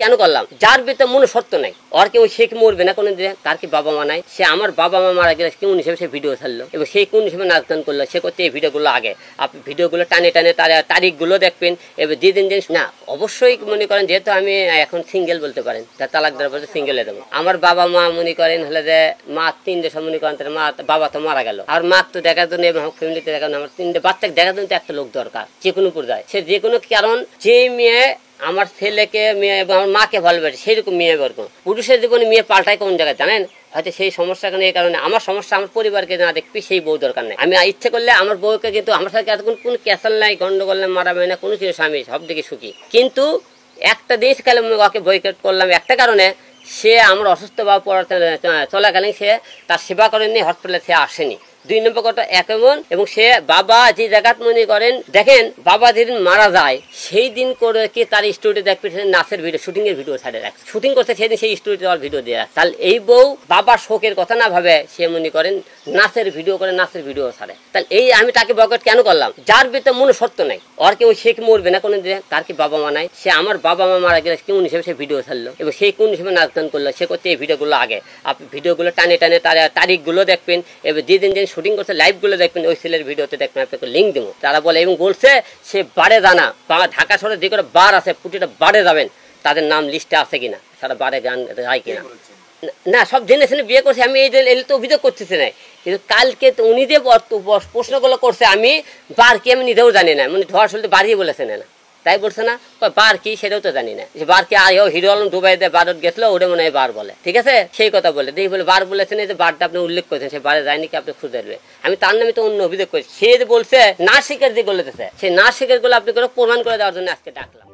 কেন করলাম? যার ভিতরে মনুষ্যত্ব নাই, ওর কেউ সে কি মরবে না কোনোদিন? তার কি বাবা মা নাই? সে আমার বাবা মা মারা গেলে কোন হিসেবে সে ভিডিও ছাড়লো এবং সেই কোন হিসেবে নাচ গান করলো? সে করতে এই ভিডিওগুলো আগে আপনি ভিডিওগুলো টানে টানে তার তারিখগুলো দেখবেন। এবার দিন না অবশ্যই মনে করেন, যেহেতু আমি এখন সিঙ্গেল বলতে পারেন, তার তালাক দেওয়ার বলতে সিঙ্গেলে দেবো। আমার বাবা মা মনে করেন হলে যে মা 3 দেশ মনে করেন, তার মা বাবা তো মারা গেল, আর মা তো দেখার জন্য এবং ফ্যামিলিতে দেখার জন্য আমার 3 বাচ্চাকে দেখার জন্য একটা লোক দরকার যে কোনো পর্যায়ে। সে যে কোনো কারণ, যে মেয়ে আমার ছেলেকে মেয়ে এবং আমার মাকে ভালোবাসে সেইরকম মেয়ে বরকম। পুরুষের জীবনে মেয়ে পাল্টায় কোন জায়গায় জানেন? হয়তো সেই সমস্যা কারণে, এই কারণে আমার সমস্যা আমার পরিবারকে না দেখবি সেই বউ দরকার নেই। আমি ইচ্ছে করলে আমার বউকে, কিন্তু আমার সাথে এতক্ষণ কোনো ক্যাসাল নাই, গন্ডগোল নাই, মারামারি না, কোনো কিছু, স্বামী সব দিকে সুখী। কিন্তু একটা জিনিস কালে ওকে বয়কট করলাম একটা কারণে, সে আমার অসুস্থ বা পড়াতে চলাকালীন সে তার সেবা করেননি, হসপিটালে সে আসেনি। 2 নম্বর কথা এমন, এবং সে বাবা যে জায়গাত মনে করেন, দেখেন বাবা যেদিন মারা যায় সেই দিন করে কি তার স্টুডিও দেখবে নাচের ভিডিও, শুটিং এর ভিডিও ছাড়ে রাখছে, শুটিং করতে সেদিন সেই স্টুডিও ভিডিও দিয়ে রাখছে। তাহলে এই বউ বাবার শোকের কথা না ভাবে সে মনে করেন নাচের ভিডিও করে, নাচের ভিডিও ছাড়ে। তাহলে এই আমি তাকে বয়কট কেন করলাম? যার ভিতরে মনুষ্যত্ব নাই, ওর কেউ সে কি মরবে না কোনোদিন? তার কি বাবা মা নাই? সে আমার বাবা মা মারা গেলে কোন হিসেবে সে ভিডিও ছাড়লো এবং সেই কোন হিসেবে নাচ গান করলো? সে করতে এই ভিডিওগুলো আগে আপনি ভিডিওগুলো টানে টানে তার তারিখগুলো দেখবেন। এবার দিন শুটিং করছে লাইভগুলো দেখবেন, ওই ছেলের ভিডিওতে দেখবেন, আপনাকে লিঙ্ক দেবো। তারা বলে এবং বলছে সে বারে জানা বা ঢাকা শহরে যে করে বার আছে, প্রতিটা বারে যাবেন, তাদের নাম লিস্টে আছে কিনা, সারা বারে গান যায় কিনা না, সব জেনে শুনে বিয়ে করছে। আমি এই এলে তো অভিযোগ করতেছি না, কিন্তু কালকে তো উনি যে প্রশ্নগুলো করছে আমি বার কি আমি নিজেও জানি না, মানে ধোয়া শুনতে বাড়িয়ে বলেছে না, তাই বলছে না বার কি সেটাও তো জানি না। যে বার কি আয়ো হিরো আলম দুবাই দিয়ে ভারত গেছিল, ওটা মনে হয় বার বলে, ঠিক আছে সেই কথা বলে দেখি বলে বার বলেছেন, এই যে বারটা আপনি উল্লেখ করেছেন, সে বারে যায়নি কি আপনি খুঁজে দেবে। আমি তার নামে তো অন্য অভিযোগ করি। সে যে বলছে না স্বীকার দিয়ে বলেছে, সেই না স্বীকার গুলো আপনি করে প্রমাণ করে দেওয়ার জন্য আজকে ডাকলাম।